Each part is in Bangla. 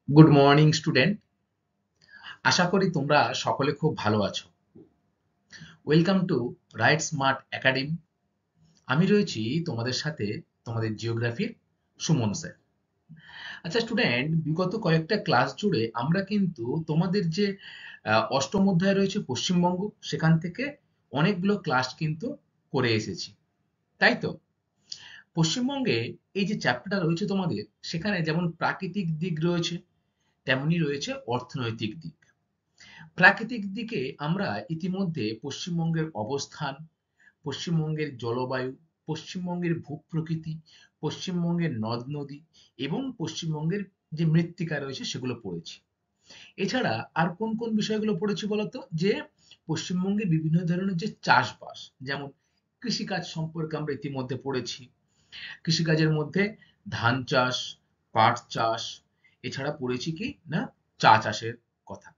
Good morning student. আশা করি তোমরা সকলে খুব ভালো আছো। Welcome to right smart academy. আমি রয়েছি তোমাদের সাথে, তোমাদের জিওগ্রাফির সুমন স্যার। আচ্ছা স্টুডেন্ট, বিগত কয়েকটা ক্লাস জুড়ে আমরা কিন্তু তোমাদের যে অষ্টম অধ্যায় রয়েছে পশ্চিমবঙ্গ, সেখান থেকে অনেকগুলো ক্লাস কিন্তু করে এসেছি, তাই তো? পশ্চিমবঙ্গে এই যে চ্যাপ্টারটা রয়েছে তোমাদের, সেখানে যেমন প্রাকৃতিক দিক রয়েছে, তেমনি রয়েছে অর্থনৈতিক দিক। প্রাকৃতিক দিকে আমরা ইতিমধ্যে পশ্চিমবঙ্গের অবস্থান, পশ্চিমবঙ্গের জলবায়ু, পশ্চিমবঙ্গের ভূপ্রকৃতি, পশ্চিমবঙ্গের নদ-নদী এবং পশ্চিমবঙ্গের যে মৃত্তিকা রয়েছে সেগুলো পড়েছি। এছাড়া আর কোন কোন বিষয়গুলো পড়েছি বলতো? যে পশ্চিমবঙ্গে বিভিন্ন ধরনের যে চাষবাস, যেমন কৃষিকাজ সম্পর্কে আমরা ইতিমধ্যে পড়েছি। কৃষিকাজের মধ্যে ধান চাষ, পাট চাষ, এছাড়া পড়েছি কি না চা চাষের কথা।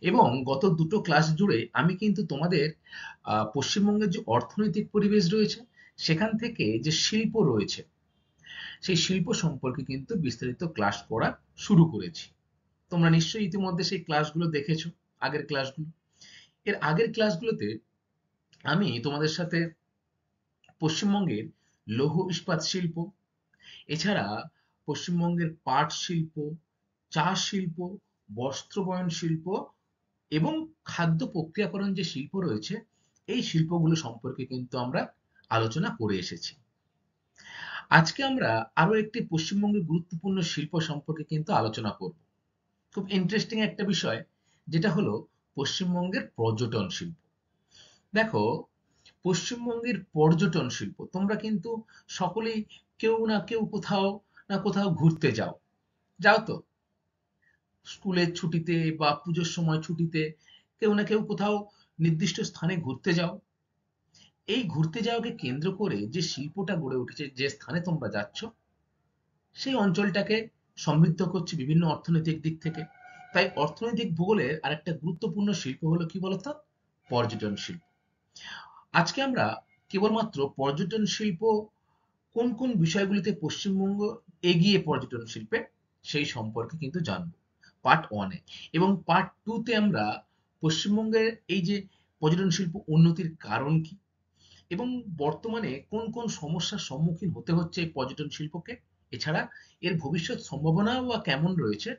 এবং গত দুটো ক্লাস জুড়ে আমি কিন্তু তোমাদের পশ্চিমবঙ্গের যে অর্থনৈতিক পরিবেশ রয়েছে, সেখান থেকে যে শিল্প রয়েছে, সেই শিল্প সম্পর্কে কিন্তু বিস্তারিত ক্লাস করা শুরু করেছি। তোমরা নিশ্চয়ই ইতিমধ্যে সেই ক্লাসগুলো দেখেছো, আগের ক্লাসগুলো। এর আগের ক্লাসগুলোতে আমি তোমাদের সাথে পশ্চিমবঙ্গের লৌহ ইস্পাত শিল্প, এছাড়া পশ্চিমবঙ্গের পাট শিল্প, চা শিল্প, বস্ত্রবয়ন শিল্প এবং খাদ্য প্রক্রিয়াকরণ যে শিল্প রয়েছে, এই শিল্পগুলো সম্পর্কে কিন্তু আমরা আলোচনা করে এসেছি। আজকে আমরা আরো একটি পশ্চিমবঙ্গের গুরুত্বপূর্ণ শিল্প সম্পর্কে কিন্তু আলোচনা করব। খুব ইন্টারেস্টিং একটা বিষয়, যেটা হলো পশ্চিমবঙ্গের পর্যটন শিল্প। দেখো, পশ্চিমবঙ্গের পর্যটন শিল্প তোমরা কিন্তু সকলেই কেউ না কেউ কোথাও না কোথাও ঘুরতে যাও, যাও তো? স্কুলের ছুটিতে বা পুজোর সময় ছুটিতে কেউ না কেউ কোথাও নির্দিষ্ট স্থানে ঘুরতে যাও। এই ঘুরতে যাওয়াকে কেন্দ্র করে যে শিল্পটা গড়ে উঠেছে, যে স্থানে তোমরা যাচ্ছ, সেই অঞ্চলটাকে সমৃদ্ধ করছে বিভিন্ন অর্থনৈতিক দিক থেকে। তাই অর্থনৈতিক ভূগোলের আরেকটা গুরুত্বপূর্ণ শিল্প হলো কি বলতো? পর্যটন শিল্প। আজকে আমরা কেবলমাত্র পর্যটন শিল্প কোন কোন বিষয়গুলিতে পশ্চিমবঙ্গ এগিয়ে পর্যটন শিল্পে, সেই সম্পর্কে কিন্তু জানবো পার্ট ওয়ানে। এবং পার্ট টু তে আমরা পশ্চিমবঙ্গের এই যে পর্যটন শিল্প উন্নতির কারণ কি, এবং বর্তমানে কোন কোন সমস্যার সম্মুখীন হতে হচ্ছে এই পর্যটন শিল্পকে, এছাড়া এর ভবিষ্যৎ সম্ভাবনাও বা কেমন রয়েছে,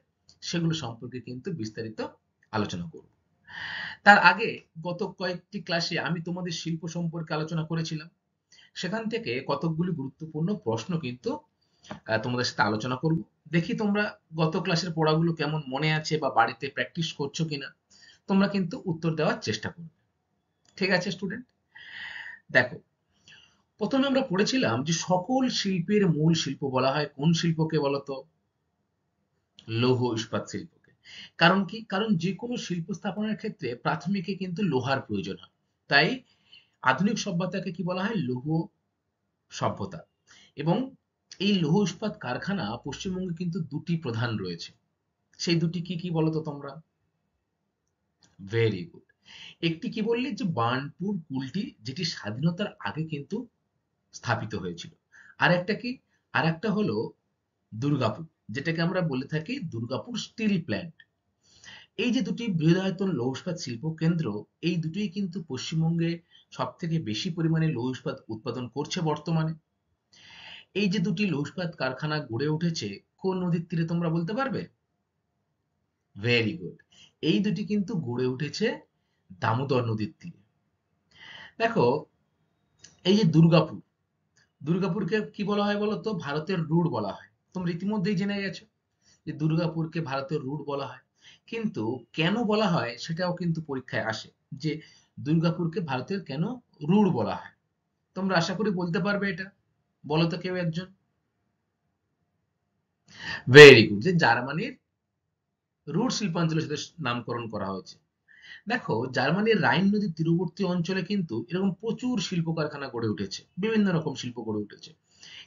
সেগুলো সম্পর্কে কিন্তু বিস্তারিত আলোচনা করব। তার আগে গত কয়েকটি ক্লাসে আমি তোমাদের শিল্প সম্পর্কে আলোচনা করেছিলাম। সেখান থেকে কতকগুলি গুরুত্বপূর্ণ প্রশ্ন কিন্তু তোমাদের সাথে আলোচনা করব। দেখি তোমরা গত ক্লাসের পড়াগুলো কেমন মনে আছে বা বাড়িতে প্র্যাকটিস করছো কিনা। তোমরা কিন্তু উত্তর দেওয়ার চেষ্টা করবে। ঠিক আছে স্টুডেন্ট? দেখো, প্রথমে আমরা পড়েছিলাম যে সকল শিল্পের মূল শিল্প বলা হয় কোন শিল্পকে বলতো? লৌহ ইস্পাত শিল্পকে। কারণ কি? কারণ যে কোনো শিল্প স্থাপনের ক্ষেত্রে প্রাথমিকে কিন্তু লোহার প্রয়োজন হয়। তাই আধুনিক সভ্যতাকে কি বলা হয়? লৌহ সভ্যতা। এবং এই লৌহ ইস্পাত কারখানা পশ্চিমবঙ্গে কিন্তু দুটি প্রধান রয়েছে। সেই দুটি কি কি বলতো তোমরা? Very good. একটি কি বললে? যে বার্নপুর কুলটি, যেটি স্বাধীনতার আগে কিন্তু স্থাপিত হয়েছিল। আর একটা কি? আর একটা হলো দুর্গাপুর, যেটাকে আমরা বলে থাকি দুর্গাপুর স্টিল প্ল্যান্ট। এই যে দুটি বৃহদায়তন লৌহ ইস্পাত শিল্প কেন্দ্র, এই দুটোই কিন্তু পশ্চিমবঙ্গে সব থেকে বেশি পরিমাণে লৌহ ইস্পাত উৎপাদন করছে বর্তমানে। এই যে দুটি লৌহ ইস্পাত কারখানা গড়ে উঠেছে কোন নদীর তীরে তোমরা বলতে পারবে? Very good. এই দুটি কিন্তু গড়ে উঠেছে দামোদর নদীর তীরে। দেখো, এই যে দুর্গাপুর, দুর্গাপুরকে কি বলা হয় বলতো? ভারতের রুট বলা হয়। তোমরা ইতিমধ্যেই জেনে গেছো যে দুর্গাপুরকে ভারতের রুট বলা হয়। কিন্তু কেন বলা হয় সেটাও কিন্তু পরীক্ষায় আসে, যে দুর্গাপুরকে ভারতের কেন রুট বলা হয়। তোমরা আশা করি বলতে পারবে এটা। বলো তো কেউ একজন। ভেরি গুড, যে জার্মানির রুট শিল্পাঞ্চলের সাথে নামকরণ করা হয়েছে। দেখো, জার্মানির রাইন নদীর তীরবর্তী অঞ্চলে কিন্তু এরকম প্রচুর শিল্প কারখানা গড়ে উঠেছে, বিভিন্ন রকম শিল্প গড়ে উঠেছে।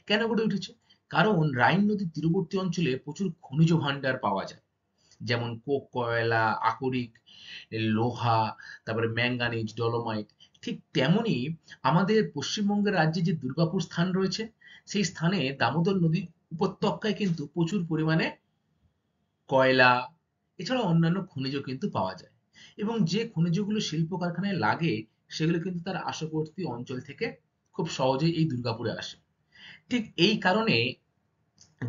কেন গড়ে উঠেছে? কারণ রাইন নদীর তীরবর্তী অঞ্চলে প্রচুর খনিজ ভান্ডার পাওয়া যায়, যেমন কোক, কয়লা, আকরিক, লোহা, তারপরে ম্যাঙ্গানিজ, ডলোমাইট। ঠিক তেমনই আমাদের পশ্চিমবঙ্গের রাজ্যে যে দুর্গাপুর স্থান রয়েছে, সেই স্থানে দামোদর নদী উপত্যকায় কিন্তু প্রচুর পরিমাণে কয়লা, এছাড়াও অন্যান্য খনিজ কিন্তু পাওয়া যায়। এবং যে খনিজগুলো শিল্প কারখানায় লাগে সেগুলো কিন্তু তার আশেপাশবর্তী অঞ্চল থেকে খুব সহজেই এই দুর্গাপুরে আসে। ঠিক এই কারণে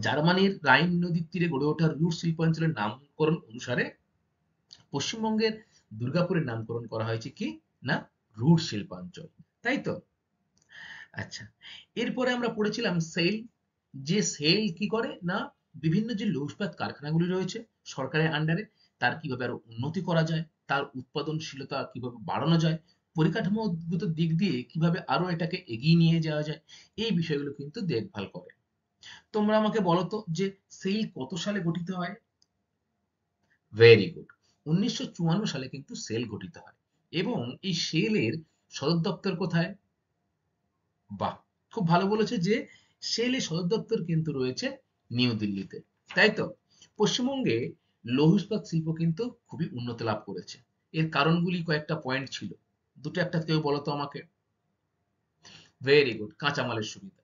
জার্মানির রাইন নদীর তীরে গড়ে ওঠা রুর শিল্পাঞ্চলের নামকরণ অনুসারে পশ্চিমবঙ্গের দুর্গাপুরের নামকরণ করা হয়েছে কি না, রুর শিল্পাঞ্চল। তাই তো? আচ্ছা, এরপরে আমরা পড়েছিলাম সেল। যে সেল কি করে না, বিভিন্ন যে লৌহ ইস্পাত কারখানাগুলি রয়েছে সরকারের আন্ডারে, তার কিভাবে আরো উন্নতি করা যায়, তার উৎপাদনশীলতা কিভাবে বাড়ানো যায়, পরিকাঠামোগত দিক দিয়ে কিভাবে আরো এটাকে এগিয়ে নিয়ে যাওয়া যায়, এই বিষয়গুলো কিন্তু দেখভাল করে। তোমরা আমাকে বলো তো যে সেল কত সালে গঠিত হয়? Very good. 1954 সালে কিন্তু সেল গঠিত হয়। এবং এই সেলের সদর দপ্তর কোথায়? বাহ! খুব ভালো বলেছে যে শেল-এর সদর দপ্তর কিন্তু রয়েছে নিউ দিল্লিতে। তাই তো? পশ্চিমবঙ্গে লৌহ ইস্পাত শিল্প কিন্তু খুবই উন্নতি লাভ করেছে। এর কারণগুলি কয়েকটা পয়েন্ট ছিল। দুটো একটা কেউ বলো তো আমাকে। Very good. কাঁচামালের সুবিধা।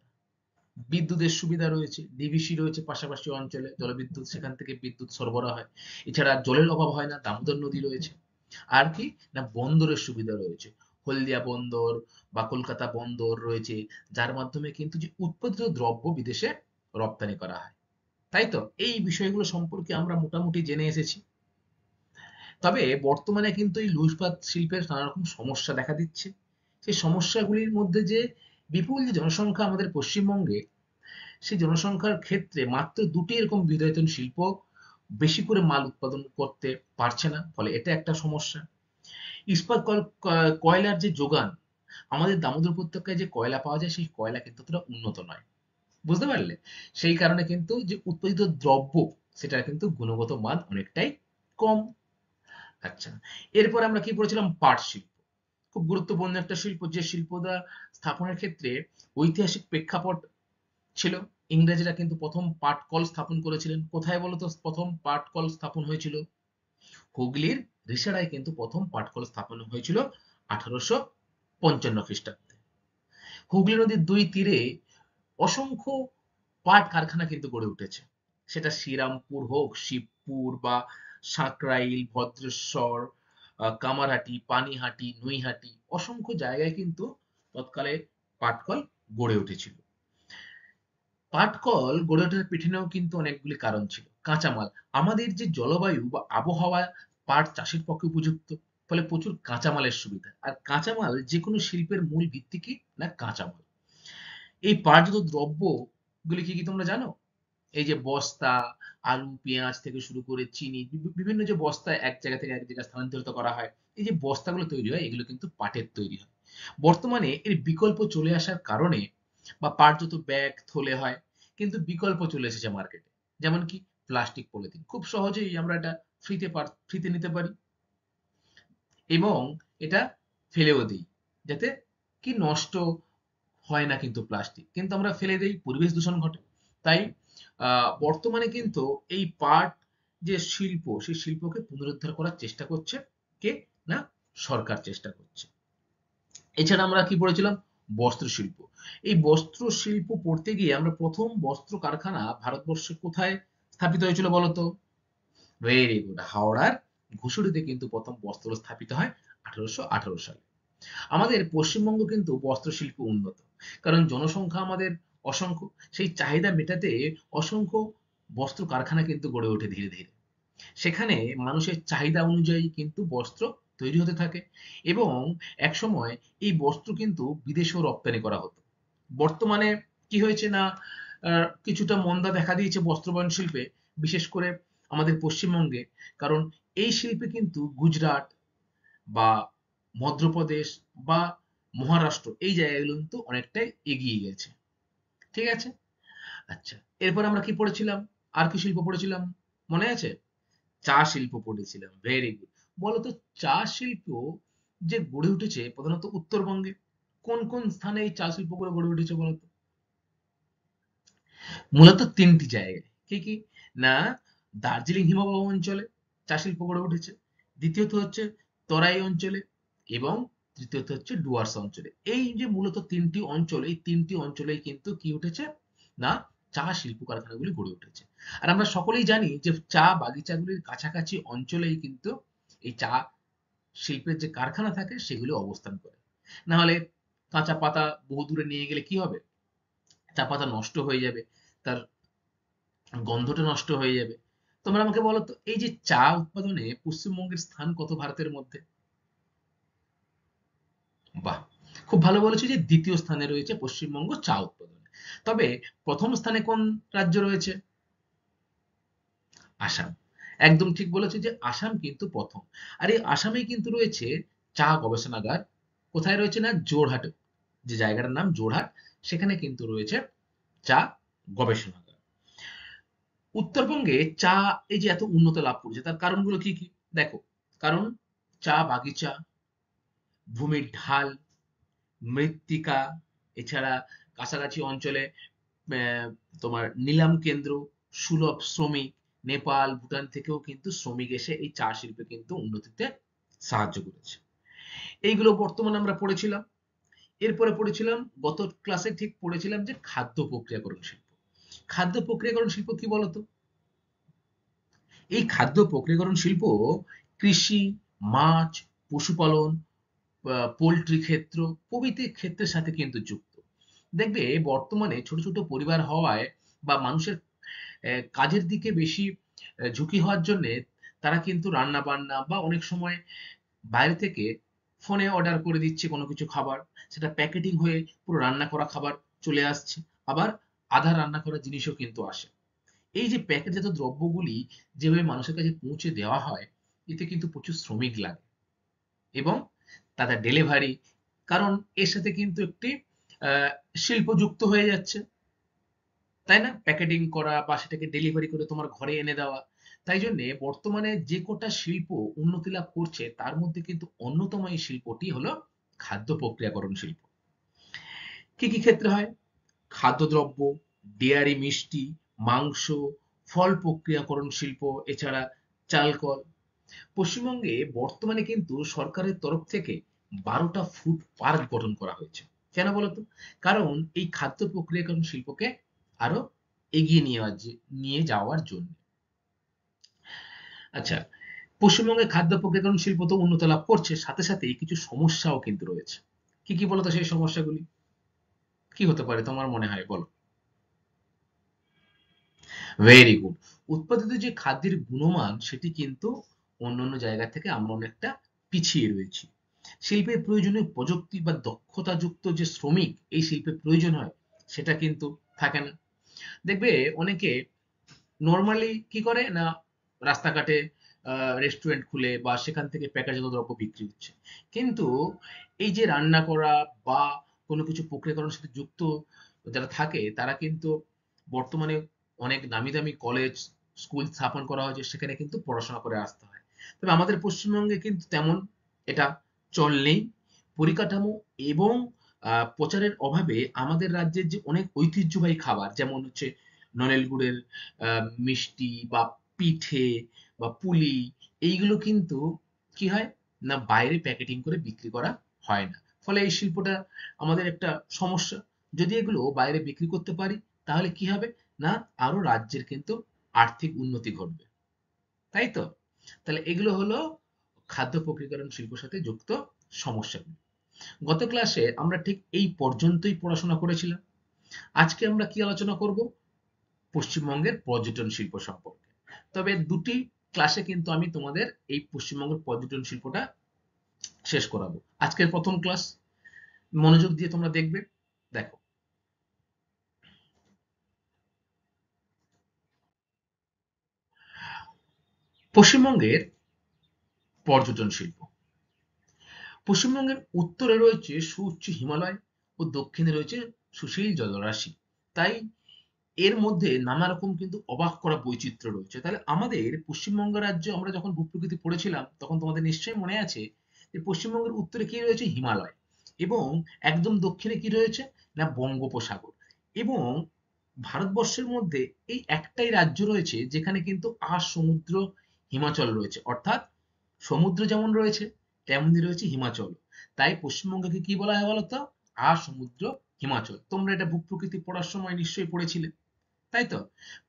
বিদ্যুতের সুবিধা রয়েছে, ডিভিসি রয়েছে পাশাপাশি অঞ্চলে, জলবিদ্যুৎ, সেখান থেকে বিদ্যুৎ সরবরাহ হয়। এছাড়া জলের অভাব হয় না, দামোদর নদী রয়েছে। আর কি না, বন্দরের সুবিধা রয়েছে, হলদিয়া বন্দর বা কলকাতা বন্দর রয়েছে, যার মাধ্যমে কিন্তু যে উৎপাদিত দ্রব্য বিদেশে রপ্তানি করা হয়। তাই তো? এই বিষয়গুলো সম্পর্কে আমরা মোটামুটি জেনে এসেছি। তবে বর্তমানে কিন্তু এই লৌহ ইস্পাত শিল্পের নানা রকম সমস্যা দেখা দিচ্ছে। সেই সমস্যাগুলির মধ্যে যে বিপুল যে জনসংখ্যা আমাদের পশ্চিমবঙ্গে, সেই জনসংখ্যার ক্ষেত্রে মাত্র দুটি এরকম বৃহদায়তন শিল্প বেশি করে মাল উৎপাদন করতে পারছে না, ফলে এটা একটা সমস্যা। ইস্পাত কয়লার যে যোগান, আমাদের দামোদর উপত্যকায় যে কয়লা পাওয়া যায় সেই কয়লা কিন্তু অতটা উন্নত নয়, বুঝতে পারলে? সেই কারণে কিন্তু যে উৎপাদিত দ্রব্য, সেটার কিন্তু গুণগত মান অনেকটাই কম। আচ্ছা, এরপর আমরা কি পড়েছিলাম? পাট শিল্প। খুব গুরুত্বপূর্ণ একটা শিল্প, যে শিল্পটা স্থাপনের ক্ষেত্রে ঐতিহাসিক প্রেক্ষাপট ছিল। ইংরেজরা কিন্তু প্রথম পাটকল স্থাপন করেছিলেন কোথায় বলতো? প্রথম পাটকল স্থাপন হয়েছিল হুগলির রিষড়ায়, কিন্তু প্রথম পাটকল স্থাপন হয়েছিল 1855 খ্রিস্টাব্দে। হুগলি নদীর দুই তীরে অসংখ্য পাট কারখানা কিন্তু গড়ে উঠেছে। সেটা শ্রীরামপুর হোক, শিবপুর বা সাঁকরাইল, ভদ্রেশ্বর, কামারহাটি, পানিহাটি, নৈহাটি, অসংখ্য জায়গায় কিন্তু তৎকালে পাটকল গড়ে উঠেছিল। পাটকল গড়ে ওঠার পেছনেও কিন্তু অনেকগুলি কারণ ছিল। কাঁচামাল, আমাদের যে জলবায়ু বা আবহাওয়া পাট চাষের পক্ষে উপযুক্ত, ফলে প্রচুর কাঁচামালের সুবিধা। আর কাঁচামাল যে কোনো শিল্পের মূল ভিত্তি কি না, কাঁচামাল। এই পাটজাত দ্রব্যগুলি কি কি তোমরা জানো? এই যে বস্তা, আলু, পেঁয়াজ থেকে শুরু করে চিনি, বিভিন্ন যে বস্তা এক জায়গা থেকে এক জায়গায় স্থানান্তরিত করা হয়, এই যে বস্তাগুলো তৈরি হয় এগুলো কিন্তু পাটের তৈরি হয়। বর্তমানে এর বিকল্প চলে আসার কারণে, বা পাটজাত ব্যাগ থলে হয়, কিন্তু বিকল্প চলে এসেছে মার্কেটে। যেমন কি প্লাস্টিক পলিথিন, খুব সহজেই আমরা এটা ফ্রিতে নিতে পারি এবং এটা ফেলেও দিই, যাতে কি নষ্ট হয় না কিন্তু প্লাস্টিক, কিন্তু আমরা ফেলে দেই, পরিবেশ দূষণ ঘটে। তাই বর্তমানে কিন্তু এই পাট যে শিল্প, সেই শিল্পকে পুনরুদ্ধার করার চেষ্টা করছে কে না, সরকার চেষ্টা করছে। এছাড়া আমরা কি পড়েছিলাম? বস্ত্র শিল্প। এই বস্ত্র শিল্প পড়তে গিয়ে আমরা প্রথম বস্ত্র কারখানা ভারতবর্ষে কোথায় স্থাপিত হয়েছিল বলতো? Very good. হাওড়ার ঘুষুরিতে কিন্তু প্রথম বস্ত্র স্থাপিত হয় 1818 সালে। আমাদের পশ্চিমবঙ্গ কিন্তু বস্ত্রশিল্প উন্নত, কারণ জনসংখ্যা আমাদের অসংখ্য। সেই চাহিদা মেটাতে অসংখ্য বস্ত্র কারখানা কিন্তু গড়ে ওঠে ধীরে ধীরে। সেখানে মানুষের চাহিদা অনুযায়ী কিন্তু বস্ত্র তৈরি হতে থাকে এবং একসময় এই বস্ত্র কিন্তু বিদেশেও রপ্তানি করা হতো। বর্তমানে কি হয়েছে না, কিছুটা মন্দা দেখা দিয়েছে বস্ত্রবয়ন শিল্পে, বিশেষ করে আমাদের পশ্চিমবঙ্গে। কারণ এই শিল্পে কিন্তু গুজরাট বা মধ্যপ্রদেশ বা মহারাষ্ট্র, এই জায়গাগুলো কিন্তু অনেকটাই এগিয়ে গেছে। ঠিক আছে? আচ্ছা, এরপর আমরা কি পড়েছিলাম? আর কি শিল্প পড়েছিলাম মনে আছে? চা শিল্প পড়েছিলাম। Very good. বলতো, চা শিল্প যে গড়ে উঠেছে প্রধানত উত্তরবঙ্গে, কোন কোন স্থানে এই চা শিল্পগুলো গড়ে উঠেছে বলতো? মূলত তিনটি জায়গায়। কি কি না, দার্জিলিং হিমবাহ অঞ্চলে চা শিল্প গড়ে উঠেছে, দ্বিতীয়ত হচ্ছে তরাই অঞ্চলে, এবং তৃতীয়ত হচ্ছে ডুয়ার্স অঞ্চলে। এই যে মূলত তিনটি অঞ্চল, এই তিনটি অঞ্চলেই কিন্তু কি উঠেছে না, চা শিল্প কারখানাগুলি গড়ে উঠেছে। আর আমরা সকলেই জানি যে চা বাগিচাগুলির কাছাকাছি অঞ্চলেই কিন্তু এই চা শিল্পের যে কারখানা থাকে সেগুলি অবস্থান করে। না হলে কাঁচা পাতা বহু দূরে নিয়ে গেলে কি হবে? চা পাতা নষ্ট হয়ে যাবে, তার গন্ধটা নষ্ট হয়ে যাবে। তোমরা আমাকে বলো তো, এই যে চা উৎপাদনে পশ্চিমবঙ্গের স্থান কত ভারতের মধ্যে? বাহ! খুব ভালো বলেছো যে দ্বিতীয় স্থানে রয়েছে পশ্চিমবঙ্গ চা উৎপাদনে। তবে প্রথম স্থানে কোন রাজ্য রয়েছে? আসাম। একদম ঠিক বলেছো যে আসাম কিন্তু প্রথম। আর এই আসামেই কিন্তু রয়েছে চা গবেষণাগার। কোথায় রয়েছে? না জোরহাটে, যে জায়গাটার নাম জোরহাট, সেখানে কিন্তু রয়েছে চা গবেষণাগার। উত্তরবঙ্গে চা এই যে এত উন্নত লাভ করেছে তার কারণগুলো কি কি? দেখো, কারণ চা বাগিচা, ভূমির ঢাল, মৃত্তিকা, এছাড়া কাছাকাছি অঞ্চলে তোমার নিলাম কেন্দ্র, সুলভ শ্রমিক, নেপাল ভুটান থেকেও কিন্তু শ্রমিক এসে এই চা শিল্পে কিন্তু উন্নতিতে সাহায্য করেছে। এইগুলো বর্তমানে আমরা পড়েছিলাম। এরপরে পড়েছিলাম, গত ক্লাসে ঠিক পড়েছিলাম যে খাদ্য প্রক্রিয়াকরণ শিল্প। খাদ্য প্রক্রিয়াকরণ শিল্প কি বলতো? এই খাদ্য প্রক্রিয়াকরণ শিল্প কৃষি, মাছ, পশুপালন, পোল্ট্রি ক্ষেত্র প্রভৃতি ক্ষেত্রের সাথে কিন্তু যুক্ত। দেখবে বর্তমানে ছোট ছোট পরিবার হওয়ায় বা মানুষের কাজের দিকে বেশি ঝুঁকি হওয়ার জন্যে তারা কিন্তু রান্না বান্না বা অনেক সময় বাইরে থেকে ফোনে অর্ডার করে দিচ্ছে কোনো কিছু খাবার, সেটা প্যাকেটিং হয়ে পুরো রান্না করা খাবার চলে আসছে। আবার আধা রান্না করা জিনিসও কিন্তু আসে। এই যে প্যাকেটজাত দ্রব্যগুলি যেভাবে মানুষের কাছে পৌঁছে দেওয়া হয়, এতে কিন্তু প্রচুর শ্রমিক লাগে এবং তাদের ডেলিভারি, কারণ এর সাথে কিন্তু একটি আহ, শিল্প যুক্ত হয়ে যাচ্ছে, তাই না? প্যাকেটিং করা বা সেটাকে ডেলিভারি করে তোমার ঘরে এনে দেওয়া। তাই জন্যে বর্তমানে যে কটা শিল্প উন্নতি লাভ করছে তার মধ্যে কিন্তু অন্যতম এই শিল্পটি হলো খাদ্য প্রক্রিয়াকরণ শিল্প। কি কি ক্ষেত্রে হয়? খাদ্যদ্রব্য, ডেয়ারি মিষ্টি, মাংস, ফল প্রক্রিয়াকরণ শিল্প, এছাড়া চালকল। পশ্চিমবঙ্গে বর্তমানে কিন্তু সরকারের তরফ থেকে 12টা ফুড পার্ক গঠন করা হয়েছে। কেন বলতো? কারণ এই খাদ্য প্রক্রিয়াকরণ শিল্পকে আরো এগিয়ে নিয়ে যাওয়ার জন্য। আচ্ছা, পশ্চিমবঙ্গে খাদ্য প্রক্রিয়াকরণ শিল্প তো উন্নতি লাভ করছে, সাথে সাথে কিছু সমস্যাও কিন্তু রয়েছে। কি কি বলতো সেই সমস্যাগুলি? কি হতে পারে তোমার মনে হয়, বলো? Very good. উৎপাদিত যে খাদ্যের গুণমান সেটি কিন্তু অন্যান্য জায়গা থেকে আমরা অনেকটা পিছিয়ে রয়েছি। শিল্পের প্রয়োজনীয় প্রযুক্তি বা দক্ষতাযুক্ত যে শ্রমিক এই শিল্পে প্রয়োজন হয় সেটা কিন্তু থাকে না। দেখবে অনেকে নরমালি কি করে না, রাস্তাঘাটে রেস্টুরেন্ট খুলে বা সেখান থেকে প্যাকেটজাত দ্রব্য বিক্রি হচ্ছে, কিন্তু এই যে রান্না করা বা কোনো কিছু প্রক্রিয়াকরণের সাথে যুক্ত যারা থাকে তারা কিন্তু বর্তমানে অনেক দামি দামি কলেজ স্কুল স্থাপন করা হয়েছে, সেখানে কিন্তু পড়াশোনা করে আসতে হয়। তবে আমাদের পশ্চিমবঙ্গে কিন্তু তেমন এটা চল নেই। পরিকাঠামো এবং প্রচারের অভাবে আমাদের রাজ্যের যে অনেক ঐতিহ্যবাহী খাবার, যেমন হচ্ছে নলেন গুড়ের মিষ্টি বা পিঠে বা পুলি, এইগুলো কিন্তু কি হয় না বাইরে প্যাকেটিং করে বিক্রি করা হয় না। ফলে এই শিল্পটা আমাদের একটা সমস্যা। যদি এগুলো বাইরে বিক্রি করতে পারি তাহলে কি হবে না, আরো রাজ্যের কিন্তু আর্থিক উন্নতি ঘটবে, তাই তো? তাহলে এগুলো হলো খাদ্য প্রক্রিয়াকরণ শিল্পের সাথে যুক্ত সমস্যাগুলো। গত ক্লাসে আমরা ঠিক এই পর্যন্তই পড়াশোনা করেছিলাম। আজকে আমরা কি আলোচনা করব? পশ্চিমবঙ্গের পর্যটন শিল্প সম্পর্কে। তবে দুটি ক্লাসে কিন্তু আমি তোমাদের এই পশ্চিমবঙ্গের পর্যটন শিল্পটা শেষ করাবো। আজকের প্রথম ক্লাস, মনোযোগ দিয়ে তোমরা দেখবে। দেখো, পশ্চিমবঙ্গের পর্যটন শিল্প। পশ্চিমবঙ্গের উত্তরে রয়েছে সুউচ্চ হিমালয় ও দক্ষিণে রয়েছে সুশীল জলরাশি। তাই এর মধ্যে নানা রকম কিন্তু অবাক করা বৈচিত্র্য রয়েছে। তাহলে আমাদের পশ্চিমবঙ্গ রাজ্য আমরা যখন ভূপ্রকৃতি পড়েছিলাম তখন তোমাদের নিশ্চয়ই মনে আছে যে পশ্চিমবঙ্গের উত্তরে কি রয়েছে? হিমালয়, এবং একদম দক্ষিণে কি রয়েছে না বঙ্গোপসাগর। এবং ভারতবর্ষের মধ্যে এই একটাই রাজ্য রয়েছে যেখানে কিন্তু সমুদ্র হিমাচল রয়েছে, অর্থাৎ সমুদ্র যেমন রয়েছে তেমনি রয়েছে হিমাচল। তাই পশ্চিমবঙ্গকে কি বলা হয় বলতো? সমুদ্র হিমাচল। তোমরা এটা ভূপ্রকৃতি পড়ার সময় নিশ্চয়ই পড়েছিলে, তাই তো?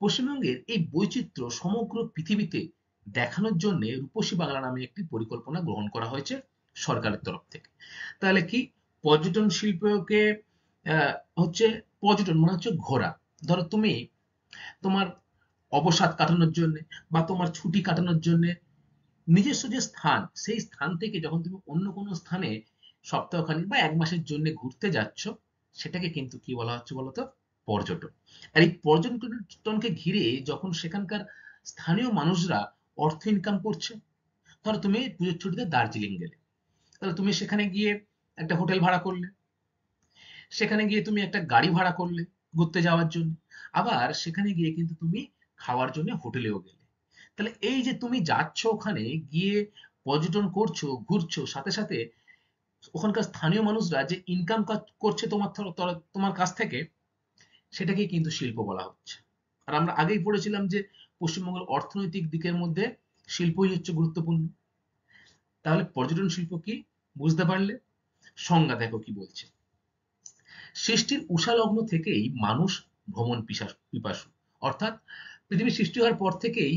পশ্চিমবঙ্গের এই বৈচিত্র্য সমগ্র পৃথিবীতে দেখানোর জন্য রূপসী বাংলা নামে একটি পরিকল্পনা গ্রহণ করা হয়েছে সরকারের তরফ থেকে। তাহলে কি পর্যটন শিল্পকে হচ্ছে, পর্যটন মানে হচ্ছে ঘোরা। ধরো তুমি তোমার অবসাদ কাটানোর জন্য বা তোমার ছুটি কাটানোর জন্য নিজস্ব যে স্থান, সেই স্থান থেকে যখন তুমি অন্য কোনো স্থানে সপ্তাহখানেক বা ১ মাসের জন্য ঘুরতে যাচ্ছ, সেটাকে কিন্তু কি বলা হচ্ছে বলো তো? পর্যটন। আর এই পর্যটনকে ঘিরে যখন সেখানকার স্থানীয় মানুষরা অর্থ ইনকাম করছে, ধরো তুমি পুজোর ছুটিতে দার্জিলিং গেলে, তাহলে তুমি সেখানে গিয়ে একটা হোটেল ভাড়া করলে, সেখানে গিয়ে তুমি একটা গাড়ি ভাড়া করলে ঘুরতে যাওয়ার জন্য, আবার সেখানে গিয়ে কিন্তু তুমি খাওয়ার জন্য হোটেলেও গেলে। তাহলে এই যে তুমি যাচ্ছ ওখানে গিয়ে পর্যটন করছো, ঘুরছো, সাথে সাথে ওখানকার স্থানীয় মানুষরা যে ইনকাম করছে তোমার কাছ থেকে, সেটাকেই কিন্তু শিল্প বলা হচ্ছে। আর আমরা আগেই পড়েছিলাম যে পশ্চিমবঙ্গের অর্থনৈতিক দিকের মধ্যে শিল্পই হচ্ছে গুরুত্বপূর্ণ। তাহলে পর্যটন শিল্প কি, বুঝতে পারলে? সংজ্ঞা দেখো কি বলছে। সৃষ্টির উষালগ্ন থেকেই মানুষ ভ্রমণ পিপাসু। অর্থাৎ পৃথিবীর সৃষ্টি হওয়ার পর থেকেই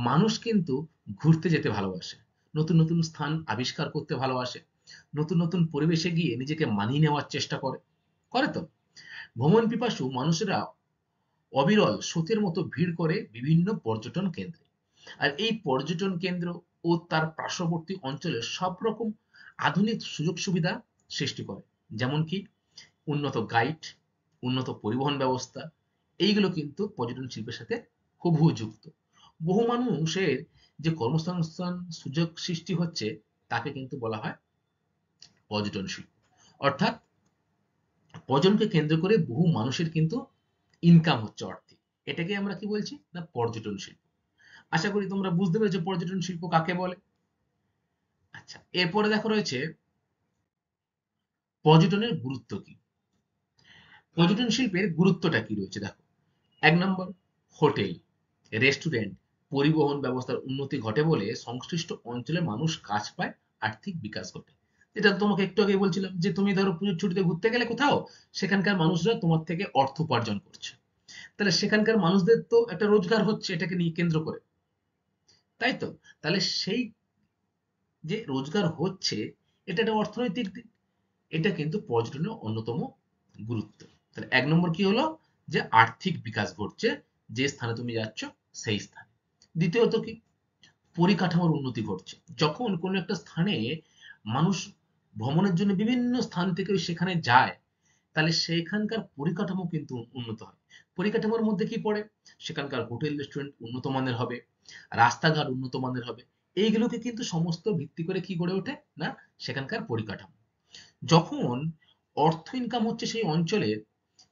মানুষ কিন্তু ঘুরতে যেতে ভালোবাসে, নতুন নতুন স্থান আবিষ্কার করতে ভালোবাসে, নতুন নতুন পরিবেশে গিয়ে নিজেকে মানিয়ে নেওয়ার চেষ্টা করে, করে তো? ভ্রমণ পিপাসু মানুষেরা অবিরল স্রোতের মতো ভিড় করে বিভিন্ন পর্যটন কেন্দ্রে। আর এই পর্যটন কেন্দ্র ও তার পার্শ্ববর্তী অঞ্চলে সব রকম আধুনিক সুযোগ সুবিধা সৃষ্টি করে। যেমন কি উন্নত গাইড, উন্নত পরিবহন ব্যবস্থা, এইগুলো কিন্তু পর্যটন শিল্পের সাথে হুবহু যুক্ত। বহু মানুষের যে কর্মসংস্থান সুযোগ সৃষ্টি হচ্ছে, তাকে কিন্তু বলা হয় পর্যটন শিল্প। অর্থাৎ পর্যটনকে কেন্দ্র করে বহু মানুষের কিন্তু ইনকাম হচ্ছে অর্থে। এটাকে আমরা কি বলছি না, পর্যটন শিল্প। আশা করি তোমরা বুঝতে পেরেছো পর্যটন শিল্প কাকে বলে। আচ্ছা, এরপরে দেখো রয়েছে পর্যটনের গুরুত্ব কি। পর্যটন শিল্পের গুরুত্বটা কি রয়েছে দেখো। ১ নম্বর, হোটেল, রেস্টুরেন্ট, পরিবহন ব্যবস্থার উন্নতি ঘটে বলে সংশ্লিষ্ট অঞ্চলের মানুষ কাজ পায়, আর্থিক বিকাশ ঘটে। যেটা তোমাকে একটু আগেই বলছিলাম যে তুমি ধরো পুজোর ছুটিতে ঘুরতে গেলে কোথাও, সেখানকার মানুষরা তোমার থেকে অর্থ উপার্জন করছে। তাহলে সেখানকার মানুষদের তো একটা রোজগার হচ্ছে এটাকে নিয়ে কেন্দ্র করে, তাই তো? তাহলে সেই যে রোজগার হচ্ছে, এটা একটা অর্থনৈতিক দিক। এটা কিন্তু পর্যটনের অন্যতম গুরুত্ব। তাহলে ১ নম্বর কি হলো, যে আর্থিক বিকাশ ঘটছে যে স্থানে তুমি যাচ্ছ সেই স্থানে। দ্বিতীয়ত কি, পরিকাঠামোর উন্নতি ঘটছে। যখন কোনো একটা স্থানে মানুষ ভ্রমণের জন্য বিভিন্ন স্থান থেকে সেখানে যায়, তাহলে সেখানকার পরিকাঠামো কিন্তু উন্নত হয়। পরিকাঠামোর মধ্যে কি পড়ে? সেখানকার হোটেল রেস্টুরেন্ট উন্নত মানের হবে, রাস্তাঘাট উন্নত মানের হবে। এইগুলোকে কিন্তু সমস্ত ভিত্তি করে কি গড়ে ওঠে না, সেখানকার পরিকাঠামো। যখন অর্থ ইনকাম হচ্ছে সেই অঞ্চলের,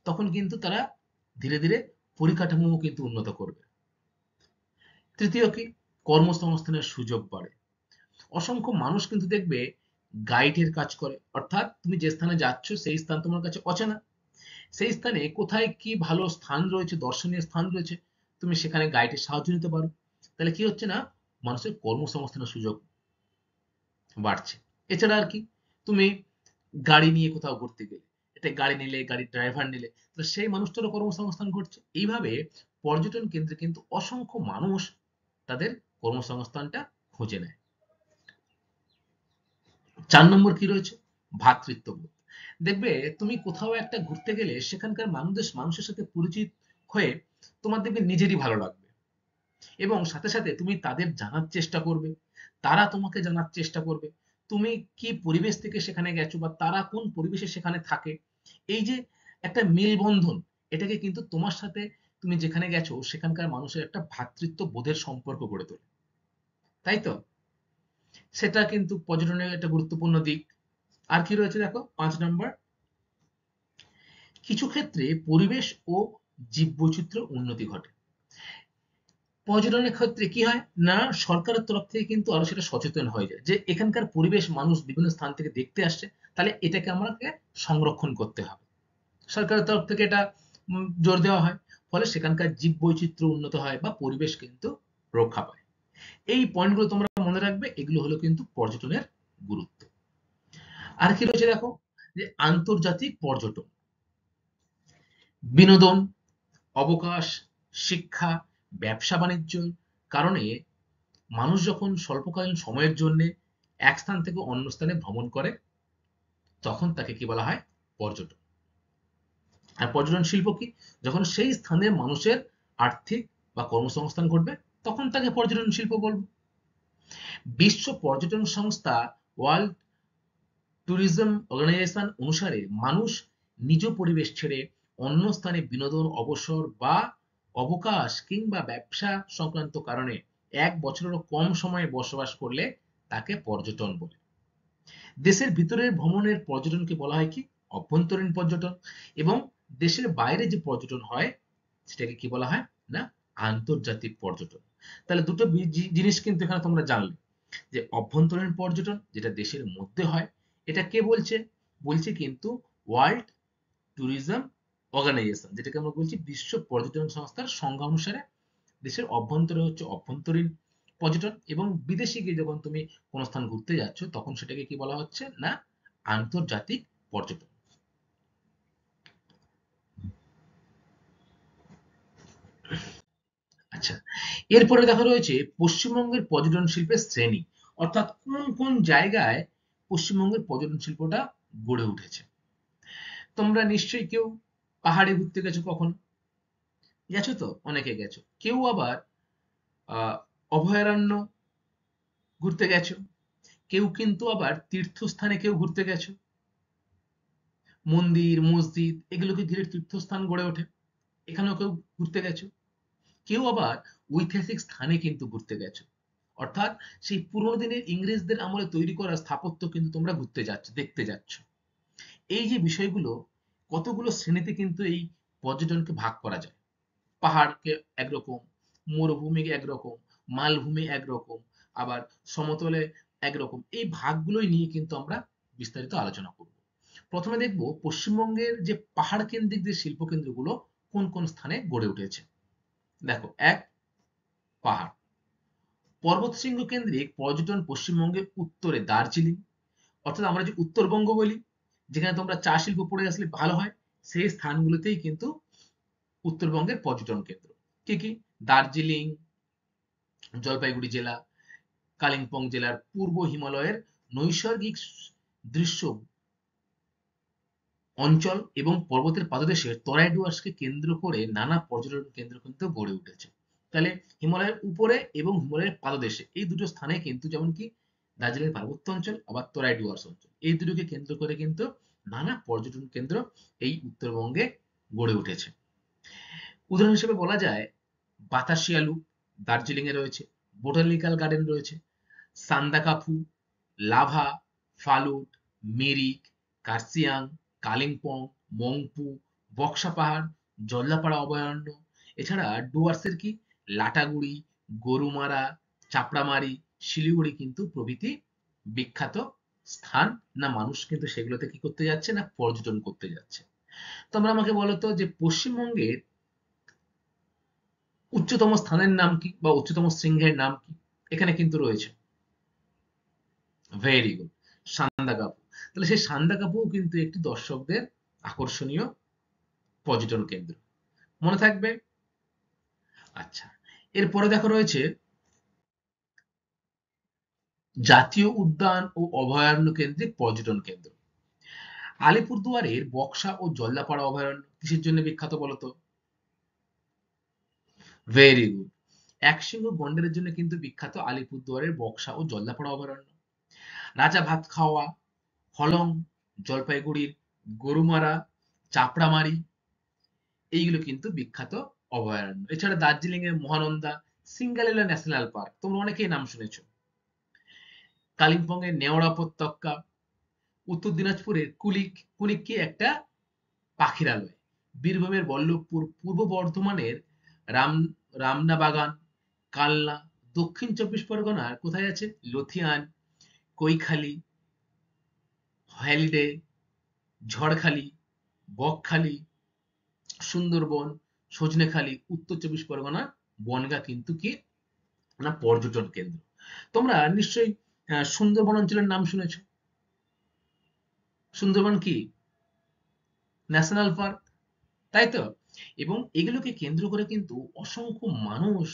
তখন কিন্তু তারা ধীরে ধীরে পরিকাঠামো কিন্তু উন্নত করবে। তৃতীয় কি, কর্মসংস্থানের সুযোগ বাড়ে। অসংখ্য মানুষ কিন্তু দেখবে গাইডের কাজ করে। অর্থাৎ তুমি যে স্থানে যাচ্ছ সেই স্থান তোমার কাছে অচেনা, সেই স্থানে কোথায় কি ভালো স্থান রয়েছে, দর্শনীয় স্থান রয়েছে, তুমি সেখানে গাইডের সাহায্য নিতে পারো। তাহলে কি হচ্ছে না, মানুষের কর্মসংস্থানের সুযোগ বাড়ছে। এছাড়া আর কি, তুমি গাড়ি নিয়ে কোথাও ঘুরতে গেলে, এটা গাড়ি নিলে, গাড়ির ড্রাইভার নিলে, তো সেই মানুষটারও কর্মসংস্থান ঘটছে। এইভাবে পর্যটন কেন্দ্রে কিন্তু অসংখ্য মানুষ তাদের কর্মসংস্থানটা খুঁজে নেয়। ৪ নম্বর কি রয়েছে, ভ্রাতৃত্ববোধ। দেখবে তুমি কোথাও একটা ঘুরতে গেলে সেখানকার মানুষের সাথে পরিচিত হয়ে তোমার দেখবে নিজেরই ভালো লাগবে, এবং সাথে সাথে তুমি তাদের জানার চেষ্টা করবে, তারা তোমাকে জানার চেষ্টা করবে তুমি কি পরিবেশ থেকে সেখানে গেছো বা তারা কোন পরিবেশে সেখানে থাকে। এই যে একটা মেলবন্ধন, এটাকে কিন্তু তোমার সাথে তুমি যেখানে গেছো সেখানকার মানুষের একটা ভ্রাতৃত্ব বোধের সম্পর্ক গড়ে তোলে, তাই তো? সেটা কিন্তু পর্যটনের একটা গুরুত্বপূর্ণ দিক। আর কি রয়েছে দেখো, ৫ নম্বর, কিছু ক্ষেত্রে পরিবেশ ও জীববৈচিত্র্য উন্নতি ঘটে। পর্যটনের ক্ষেত্রে কি হয় না, সরকারের তরফ থেকে কিন্তু আরো সেটা সচেতন হয়ে যায় যে এখানকার পরিবেশ মানুষ বিভিন্ন স্থান থেকে দেখতে আসছে, তাহলে এটাকে আমাকে সংরক্ষণ করতে হবে। সরকারের তরফ থেকে এটা জোর দেওয়া হয়। ফলে সেখানকার জীববৈচিত্র্য উন্নত হয় বা পরিবেশ কিন্তু রক্ষা পায়। এই পয়েন্টগুলো তোমরা মনে রাখবে, এগুলো হলো কিন্তু পর্যটনের গুরুত্ব। আর কি রয়েছে দেখো, যে আন্তর্জাতিক পর্যটন, বিনোদন, অবকাশ, শিক্ষা, ব্যবসা বাণিজ্যর কারণে মানুষ যখন স্বল্পকালীন সময়ের জন্য এক স্থান থেকে অন্য স্থানে ভ্রমণ করে তখন তাকে কি বলা হয়? পর্যটন। আর পর্যটন শিল্প কি? যখন সেই স্থানের মানুষের আর্থিক বা কর্মসংস্থান ঘটবে তখন তাকে পর্যটন শিল্প বলবো। বিশ্ব পর্যটন সংস্থা ওয়ার্ল্ড ট্যুরিজম অর্গানাইজেশন অনুসারে মানুষ নিজ পরিবেশ ছেড়ে অন্য স্থানে বিনোদন, অবসর বা অবকাশ কিংবা ব্যবসা সংক্রান্ত কারণে ১ বছরেরও কম সময়ে বসবাস করলে তাকে পর্যটন বলে। দেশের ভিতরের ভ্রমণের পর্যটনকে বলা হয় কি? অভ্যন্তরীণ পর্যটন। এবং দেশের বাইরে যে পর্যটন হয় সেটাকে কি বলা হয়? না, আন্তর্জাতিক পর্যটন। তাহলে দুটো জিনিস কিন্তু এখানে তোমরা জানলে যে অভ্যন্তরীণ পর্যটন যেটা দেশের মধ্যে হয়, এটা কে বলছে? বলছে কিন্তু ওয়ার্ল্ড ট্যুরিজম অর্গানাইজেশন, যেটাকে আমরা বলছি বিশ্ব পর্যটন সংস্থার সংজ্ঞা অনুসারে দেশের অভ্যন্তরে হচ্ছে অভ্যন্তরীণ পর্যটন, এবং বিদেশে গিয়ে যখন তুমি কোনো স্থান ঘুরতে যাচ্ছ তখন সেটাকে কি বলা হচ্ছে? না, আন্তর্জাতিক পর্যটন। আচ্ছা, এরপরে দেখা রয়েছে পশ্চিমবঙ্গের পর্যটন শিল্পের শ্রেণী, অর্থাৎ কোন কোন জায়গায় পশ্চিমবঙ্গের পর্যটন শিল্পটা গড়ে উঠেছে। তোমরা নিশ্চয়ই কেউ পাহাড়ে ঘুরতে গেছো কখনো, গেছো তো? অনেকে গেছো। কেউ আবার অভয়ারণ্য ঘুরতে গেছো, কেউ কিন্তু আবার তীর্থস্থানে কেউ ঘুরতে গেছো। মন্দির, মসজিদ এগুলোকে ঘিরে তীর্থস্থান গড়ে ওঠে, এখানেও কেউ ঘুরতে গেছো। কেউ আবার ঐতিহাসিক স্থানে কিন্তু ঘুরতে গেছো, অর্থাৎ সেই পুরোনো দিনের ইংরেজদের আমলে তৈরি করা স্থাপত্য কিন্তু তোমরা ঘুরতে যাচ্ছ, দেখতে যাচ্ছ। এই যে বিষয়গুলো, কতগুলো শ্রেণীতে কিন্তু এই পর্যটনকে ভাগ করা যায়। পাহাড়কে একরকম, মরুভূমিকে একরকম, মালভূমি একরকম, আবার সমতলে একরকম। এই ভাগগুলোই নিয়ে কিন্তু আমরা বিস্তারিত আলোচনা করব। প্রথমে দেখব পশ্চিমবঙ্গের যে পাহাড় কেন্দ্রিক যে শিল্প কেন্দ্রগুলো কোন কোন স্থানে গড়ে উঠেছে। দেখো, এক, পাহাড়। পর্বত শৃঙ্গ কেন্দ্রিক পর্যটন পশ্চিমবঙ্গের উত্তরে দার্জিলিং, অর্থাৎ আমরা যে উত্তরবঙ্গ বলি, যেখানে তোমরা চা শিল্প পড়ে আসলে ভালো হয়, সেই স্থানগুলোতেই কিন্তু উত্তরবঙ্গের পর্যটন কেন্দ্র। কি কি? দার্জিলিং, জলপাইগুড়ি জেলা, কালিম্পং জেলার পূর্ব হিমালয়ের নৈসর্গিক দৃশ্য অঞ্চল এবং পর্বতের পাদদেশে তরাই ডুয়ার্সকে কেন্দ্র করে নানা পর্যটন কেন্দ্র কিন্তু গড়ে উঠেছে। তাহলে হিমালয়ের উপরে এবং হিমালয়ের পাদদেশে এই দুটো স্থানে কিন্তু, যেমন কি দার্জিলিং পার্বত্য অঞ্চল আবার তরাই ডুয়ার্স অঞ্চল, এই দুটোকে কেন্দ্র করে কিন্তু নানা পর্যটন কেন্দ্র এই উত্তরবঙ্গে গড়ে উঠেছে। উদাহরণ হিসেবে বলা যায় বাতাসিয়া লুপ দার্জিলিং এ রয়েছে, বোটানিক্যাল গার্ডেন রয়েছে, সান্দাকাফু, লাভা, ফালুট, মিরিক, কার্সিয়াং, কালিম্পং, মংপু, বক্সা পাহাড়, জল্লাপাড়া অভয়ারণ্য। এছাড়া ডুয়ার্সের কি লাটাগুড়ি, গরুমারা, চাপড়ামারি, শিলিগুড়ি কিন্তু প্রভৃতি বিখ্যাত স্থান। না, মানুষ কিন্তু সেগুলোতে কি করতে যাচ্ছে? না, পর্যটন করতে যাচ্ছে। তোমরা আমাকে বলো তো যে পশ্চিমবঙ্গের উচ্চতম স্থানের নাম কি বা উচ্চতম শৃঙ্গের নাম কি? এখানে কিন্তু রয়েছে, ভেরি গুড, সান্দাকফু। তাহলে সেই সান্দাকফুও কিন্তু একটি দর্শকদের আকর্ষণীয় পর্যটন কেন্দ্র, মনে থাকবে। আচ্ছা, এরপরে দেখো রয়েছে জাতীয় উদ্যান ও অভয়ারণ্য কেন্দ্রিক পর্যটন কেন্দ্র। আলিপুরদুয়ারের বক্সা ও জল্লাপাড়া অভয়ারণ্য কিসের জন্য বিখ্যাত বলতো? ভেরি গুড, একশৃঙ্গ গন্ডারের জন্য কিন্তু বিখ্যাত আলিপুরদুয়ারের বক্সা ও জল্লাপাড়া অভয়ারণ্য। রাজা ভাত খাওয়া, হলং, জলপাইগুড়ির গরুমারা, চাপড়ামারি এইগুলো কিন্তু বিখ্যাত অভয়ারণ্য। এছাড়া দার্জিলিং এর মহানন্দা, সিঙ্গালীলা ন্যাশনাল পার্ক তোমরা অনেকেই নাম শুনেছো। কালিম্পং এর নেওড়া উপত্যকা, উত্তর দিনাজপুরের কুলিক, কুলিক কি একটা পাখিরালয়, বীরভূমের বল্লভপুর, পূর্ব বর্ধমানের রাম রামনা বাগান, কালনা, দক্ষিণ চব্বিশ পরগনার কোথায় আছে? লথিয়ান, কৈখালী, হলিডে, ঝড়খালি, বকখালি, সুন্দরবন, সজনেখালি, উত্তর চব্বিশ পরগনা বনগাঁ কিন্তু কি না পর্যটন কেন্দ্র। তোমরা নিশ্চয়ই সুন্দরবন অঞ্চলের নাম শুনেছো। সুন্দরবন কি ন্যাশনাল পার্ক, তাই তো? এবং এগুলোকে কেন্দ্র করে কিন্তু অসংখ্য মানুষ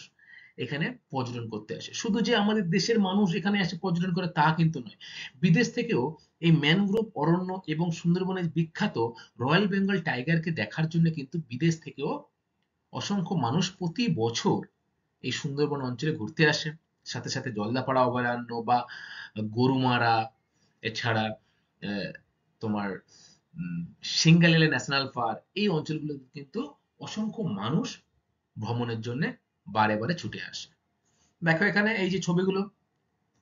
এখানে পর্যটন করতে আসে। শুধু যে আমাদের দেশের মানুষ এখানে এসে পর্যটন করে তা কিন্তু নয়, বিদেশ থেকেও এই ম্যানগ্রোভ অরণ্য এবং সুন্দরবনের বিখ্যাত রয়্যাল বেঙ্গল টাইগারকে দেখার জন্য কিন্তু বিদেশ থেকেও অসংখ্য মানুষ প্রতি বছর এই সুন্দরবন অঞ্চলে ঘুরতে আসে। সাথে সাথে জলদাপাড়া অভয়ারণ্য বা গরুমারা, এছাড়া তোমার সিঙ্গালিলা ন্যাশনাল পার্ক, এই অঞ্চলগুলোতে কিন্তু অসংখ্য মানুষ ভ্রমণের জন্য বারে বারে ছুটে আসে। দেখো এখানে এই যে ছবিগুলো,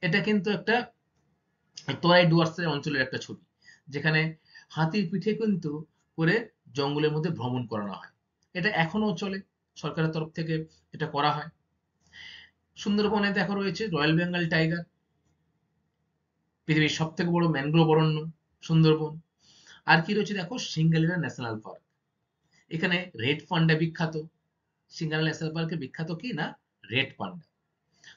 এটা কিন্তু একটা তোরাই ডুয়ার্সের অঞ্চলের একটা ছবি, যেখানে হাতির পিঠে কিন্তু করে জঙ্গলের মধ্যে ভ্রমণ করানো হয়। এটা এখনো চলে, সরকারের তরফ থেকে এটা করা হয়। সুন্দরবনে দেখো রয়েছে রয়্যাল বেঙ্গল টাইগার, পৃথিবীর সব থেকে বড় ম্যানগ্রোভ অরণ্য সুন্দরবন। আর কি রয়েছে দেখো, সিঙ্গালিলা ন্যাশনাল পার্ক, এখানে রেড পান্ডা বিখ্যাত। সিঙ্গালিলা ন্যাশনাল পার্কে বিখ্যাত কি না, রেড পান্ডা।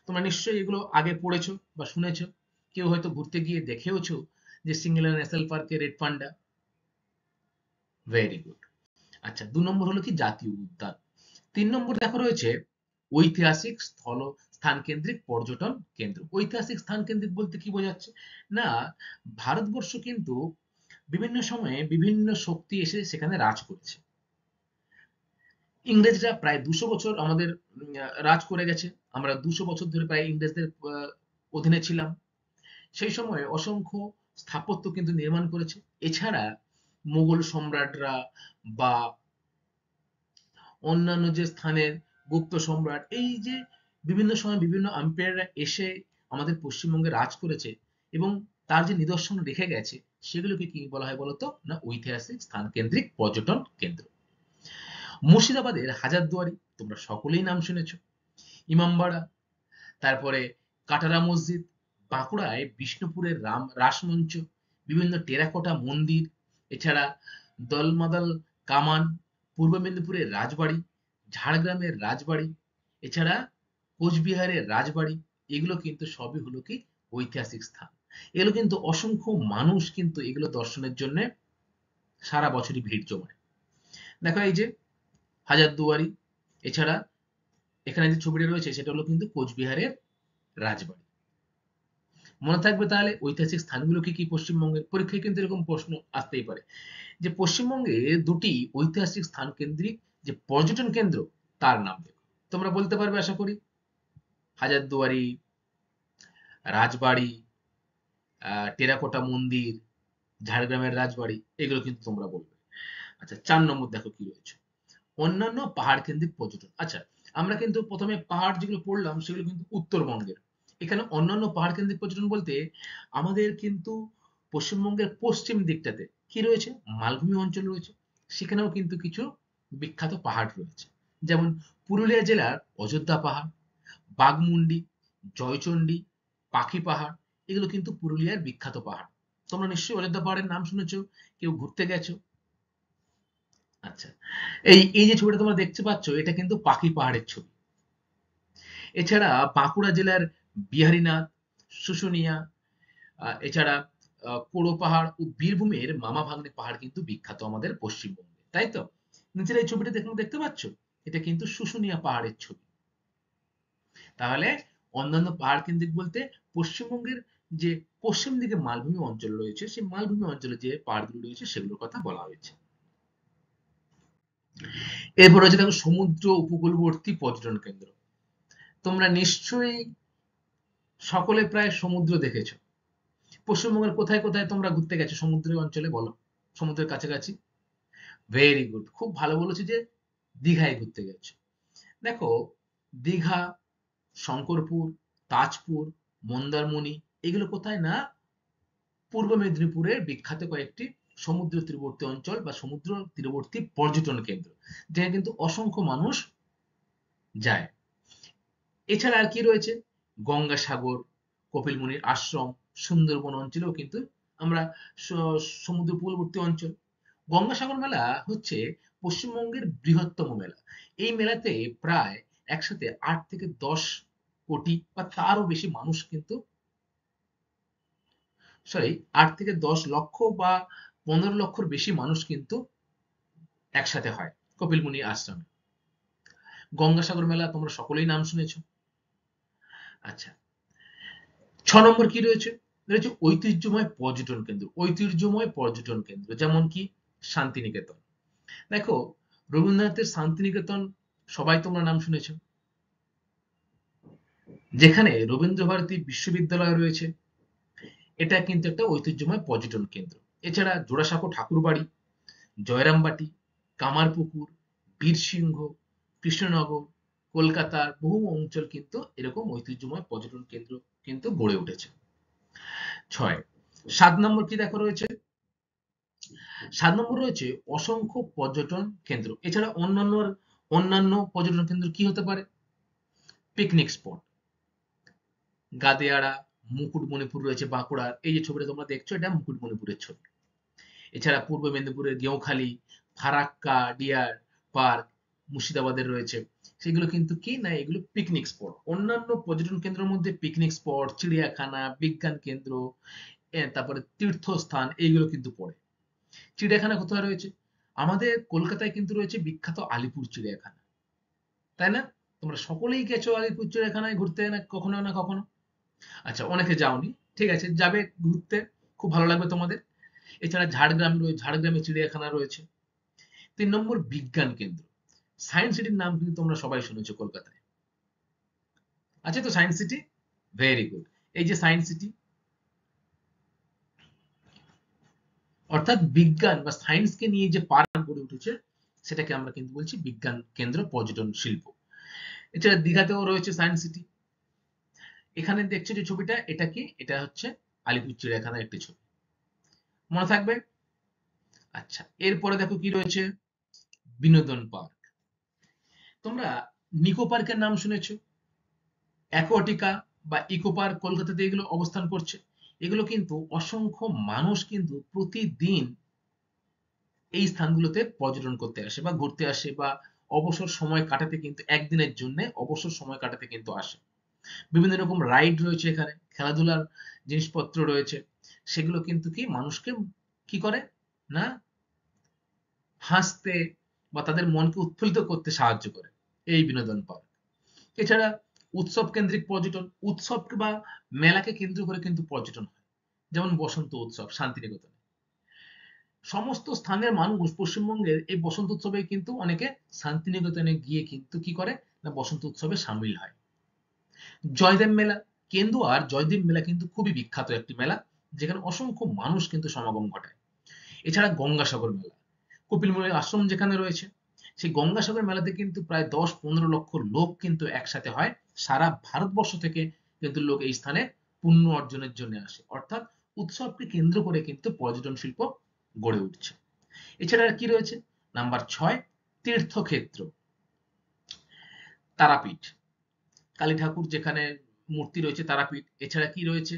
তোমরা নিশ্চয়ই এগুলো আগে পড়েছো বা শুনেছো, কেউ হয়তো ঘুরতে গিয়ে দেখেওছো যে সিঙ্গালিলা ন্যাশনাল পার্কে রেড পান্ডা। Very good. আচ্ছা, 2 নম্বর হলো কি জাতীয় উদ্যান। 3 নম্বর দেখো রয়েছে ঐতিহাসিক স্থান কেন্দ্রিক পর্যটন কেন্দ্র। ঐতিহাসিক স্থান কেন্দ্রিক বলতে কি বোঝাচ্ছে না, ভারতবর্ষ কিন্তু বিভিন্ন সময়ে বিভিন্ন শক্তি এসে সেখানে রাজ করেছে। ইংরেজরা প্রায় 200 বছর আমাদের রাজ করে গেছে। আমরা 200 বছর ধরে প্রায় ইংরেজদের অধীনে ছিলাম। সেই সময়ে অসংখ্য স্থাপত্য কিন্তু নির্মাণ করেছে। এছাড়া মুঘল সম্রাটরা বা অন্যান্য যে স্থানের গুপ্ত সম্রাট, এই যে বিভিন্ন সময় বিভিন্ন আম্পায়াররা এসে আমাদের পশ্চিমবঙ্গে রাজ করেছে এবং তার যে নিদর্শন রেখে গেছে, সেগুলোকে কি বলা হয় বলতো না, ঐতিহাসিক স্থান কেন্দ্রিক পর্যটন কেন্দ্র। মুর্শিদাবাদের হাজারদুয়ারি, তোমরা সকলেই নাম শুনেছো। ইমামবাড়া, তারপরে কাটারা মসজিদ, বাঁকুড়ায় বিষ্ণুপুরের রাসমঞ্চ, বিভিন্ন টেরাকোটা মন্দির, এছাড়া দলমাদল কামান, পূর্ব মেদিনীপুরের রাজবাড়ি, ঝাড়গ্রামের রাজবাড়ি, এছাড়া কোচবিহারের রাজবাড়ি, এগুলো কিন্তু সবই হলো কি ঐতিহাসিক স্থান। এগুলো কিন্তু অসংখ্য মানুষ কিন্তু এগুলো দর্শনের জন্য সারা বছরই ভিড় জমায়। দেখো এই যে হাজারদুয়ারি, এছাড়া এখানে যে ছবিটা রয়েছে সেটা হলো কিন্তু কোচবিহারের রাজবাড়ি। মনে থাকবে তাহলে ঐতিহাসিক স্থানগুলো কি কি পশ্চিমবঙ্গের। পরীক্ষায় কিন্তু এরকম প্রশ্ন আসতেই পারে যে পশ্চিমবঙ্গে দুটি ঐতিহাসিক স্থান কেন্দ্রিক যে পর্যটন কেন্দ্র, তার নাম দেখো। তোমরা বলতে পারবে আশা করি, হাজারদুয়ারি, রাজবাড়ি, টেরাকোটা মন্দির, ঝাড়গ্রামের রাজবাড়ি, এগুলো কিন্তু তোমরা বলবে। আচ্ছা, 4 নম্বর দেখো কি রয়েছে, অন্যান্য পাহাড় কেন্দ্রিক পর্যটন। আচ্ছা, আমরা কিন্তু প্রথমে পাহাড় যেগুলো পড়লাম সেগুলো কিন্তু উত্তরবঙ্গের। এখানে অন্যান্য পাহাড় কেন্দ্রিক পর্যটন বলতে আমাদের কিন্তু পশ্চিমবঙ্গের পশ্চিম দিকটাতে কি রয়েছে, মালভূমি অঞ্চল রয়েছে। সেখানেও কিন্তু কিছু বিখ্যাত পাহাড় রয়েছে, যেমন পুরুলিয়া জেলার অযোধ্যা পাহাড়, বাঘমুন্ডি, জয়চণ্ডী, পাখি পাহাড়, এগুলো কিন্তু পুরুলিয়ার বিখ্যাত পাহাড়। তোমরা নিশ্চয়ই অযোধ্যা পাহাড়ের নাম শুনেছো, কেউ ঘুরতে গেছো। আচ্ছা, এই এই যে ছবিটা তোমরা দেখতে পাচ্ছ, এটা কিন্তু পাখি পাহাড়ের ছবি। এছাড়া বাঁকুড়া জেলার বিহারীনাথ, শুশুনিয়া, এছাড়া পোড়ো পাহাড় ও বীরভূমের মামা ভাগ্নে পাহাড় কিন্তু বিখ্যাত আমাদের পশ্চিমবঙ্গে, তাই তো? নিচের এই ছবিটা দেখতে পাচ্ছ, এটা কিন্তু শুশুনিয়া পাহাড়ের ছবি। তাহলে অন্যান্য পাহাড় কেন্দ্রিক বলতে পশ্চিমবঙ্গের যে পশ্চিম দিকে মালভূমি অঞ্চল রয়েছে, সেই মালভূমি অঞ্চলে যে পাহাড়গুলো রয়েছে সেগুলোর কথা বলা হয়েছে। এরপর রয়েছে দেখো সমুদ্র উপকূলবর্তী পর্যটন কেন্দ্র। তোমরা নিশ্চয়ই সকলে প্রায় সমুদ্র দেখেছো। পশ্চিমবঙ্গের কোথায় কোথায় তোমরা ঘুরতে গেছো সমুদ্রের অঞ্চলে, বলো, সমুদ্রের কাছাকাছি? ভেরি গুড, খুব ভালো বলেছো যে দীঘায় ঘুরতে গেছো। দেখো, দীঘা, শঙ্করপুর, তাজপুর, মন্দারমণি, এগুলো কোথায় না, পূর্ব মেদিনীপুরের বিখ্যাত কয়েকটি সমুদ্র তীরবর্তী অঞ্চল বা সমুদ্র তীরবর্তী পর্যটন কেন্দ্র, যেখানে কিন্তু অসংখ্য মানুষ যায়। এছাড়া আর কি রয়েছে, গঙ্গাসাগর, কপিল মুনির আশ্রম, সুন্দরবন অঞ্চলেও কিন্তু আমরা সমুদ্র উপকূলবর্তী অঞ্চল। গঙ্গাসাগর মেলা হচ্ছে পশ্চিমবঙ্গের বৃহত্তম মেলা। এই মেলাতে প্রায় একসাথে 8 থেকে 10 কোটি বা তারও বেশি মানুষ কিন্তু, সরি, 8 থেকে 10 লক্ষ বা 15 লক্ষর বেশি মানুষ কিন্তু একসাথে হয় কপিলমুনি আশ্রমে। গঙ্গাসাগর মেলা তোমরা সকলেই নাম শুনেছো। আচ্ছা, 6 নম্বর কি রয়েছে? রয়েছে ঐতিহ্যময় পর্যটন কেন্দ্র। ঐতিহ্যময় পর্যটন কেন্দ্র যেমন কি শান্তিনিকেতন। দেখো, রবীন্দ্রনাথের শান্তিনিকেতন সবাই তোমরা নাম শুনেছো, যেখানে রবীন্দ্রভারতী বিশ্ববিদ্যালয় রয়েছে। এটা কিন্তু একটা ঐতিহ্যময় পর্যটন কেন্দ্র। এছাড়া জোড়াসাঁকো ঠাকুরবাড়ি, জয়রামবাটি, কামারপুকুর, বীরসিংহ, কৃষ্ণনগর, কলকাতার বহু অঞ্চল কিন্তু এরকম ঐতিহ্যময় পর্যটন কেন্দ্র কিন্তু গড়ে উঠেছে। 6, 7 নম্বর কি দেখো রয়েছে? 7 নম্বর রয়েছে অসংখ্য পর্যটন কেন্দ্র। এছাড়া অন্যান্য পর্যটন কেন্দ্র কি হতে পারে? পিকনিক স্পট, গাদেয়াড়া, মুকুটমণিপুর রয়েছে বাঁকুড়ার। এই যে ছবিটা তোমরা দেখছো, এটা মুকুটমণিপুরের ছবি। এছাড়া পূর্ব মেদিনীপুরের গেঁওখালি, ফারাক্কা ডিয়ার পার্ক মুর্শিদাবাদের রয়েছে। সেগুলো কিন্তু কি না, এগুলো পিকনিক স্পট। অন্যান্য পর্যটন কেন্দ্রের মধ্যে পিকনিক স্পট, চিড়িয়াখানা, বিজ্ঞান কেন্দ্র, তারপরে তীর্থস্থান, এইগুলো কিন্তু পড়ে। চিড়িয়াখানা কোথায় রয়েছে? আমাদের কলকাতায় কিন্তু রয়েছে বিখ্যাত আলিপুর চিড়িয়াখানা, তাই না? তোমরা সকলেই গেছো আলিপুর চিড়িয়াখানায় ঘুরতে না কখনো না কখনো? আচ্ছা, অনেকে যাওনি, ঠিক আছে, যাবে ঘুরতে, খুব ভালো লাগবে তোমাদের। এছাড়া ঝাড়গ্রামে চিড়িয়াখানা রয়েছে। 3 নম্বর বিজ্ঞান কেন্দ্র। সায়েন্স সিটির নাম কিন্তু তোমরা সবাই শুনেছো কলকাতায়, আছে তো সায়েন্স সিটি? Very good. এই যে সায়েন্স সিটি, অর্থাৎ বিজ্ঞান বা সায়েন্সকে নিয়ে যে পার্ক গড়ে উঠেছে, সেটাকে আমরা কিন্তু বলছি বিজ্ঞান কেন্দ্র পর্যটন শিল্প। এছাড়া দীঘাতেও রয়েছে সায়েন্স সিটি। এখানে দেখছো যে ছবিটা, এটা কি? এটা হচ্ছে আলিপুর চিড়িয়াখানার একটি ছবি, মনে থাকবে। আচ্ছা, এরপরে দেখো কি রয়েছে? বিনোদন পার্ক। তোমরা নিকো পার্কের নাম শুনেছো? অ্যাকোয়াটিকা বা ইকো পার্ক কলকাতাতে এগুলো অবস্থান করছে। এগুলো কিন্তু অসংখ্য মানুষ কিন্তু প্রতিদিন এই স্থানগুলোতে পর্যটন করতে আসে বা ঘুরতে আসে, বা অবসর সময় কাটাতে কিন্তু একদিনের জন্য অবসর সময় কাটাতে কিন্তু আসে। বিভিন্ন রকম রাইড রয়েছে এখানে, খেলাধুলার জিনিসপত্র রয়েছে। সেগুলো কিন্তু কি মানুষকে কি করে না, হাসতে বা তাদের মনকে উৎফুল্লিত করতে সাহায্য করে এই বিনোদন পার্ক। এছাড়া উৎসব কেন্দ্রিক পর্যটন, উৎসব বা মেলাকে কেন্দ্র করে কিন্তু পর্যটন হয়। যেমন বসন্ত উৎসব শান্তিনিকেতনে। সমস্ত স্থানের মানুষ পশ্চিমবঙ্গের এই বসন্ত উৎসবে কিন্তু অনেকে শান্তিনিকেতনে গিয়ে কিন্তু কি করে না, বসন্ত উৎসবে সামিল হয়। জয়দেব মেলা, কেন্দুয়ার জয়দেব মেলা কিন্তু খুবই বিখ্যাত একটি মেলা, যেখানে অসংখ্য মানুষ কিন্তু সমাগম ঘটায়। এছাড়া গঙ্গাসাগর মেলা, কপিলমুনির আশ্রম যেখানে রয়েছে, সেই গঙ্গাসাগর মেলাতে কিন্তু প্রায় 10-15 লক্ষ লোক কিন্তু একসাথে হয়। সারা ভারতবর্ষ থেকে কিন্তু লোক এই স্থানে পুণ্য অর্জনের জন্য আসে। অর্থাৎ উৎসবকে কেন্দ্র করে কিন্তু পর্যটন শিল্প গড়ে উঠছে। এছাড়া আর কি রয়েছে? নাম্বার 6, তীর্থক্ষেত্র, তারাপীঠ, কালী ঠাকুর যেখানে মূর্তি রয়েছে তারাপীঠ। এছাড়া কি রয়েছে?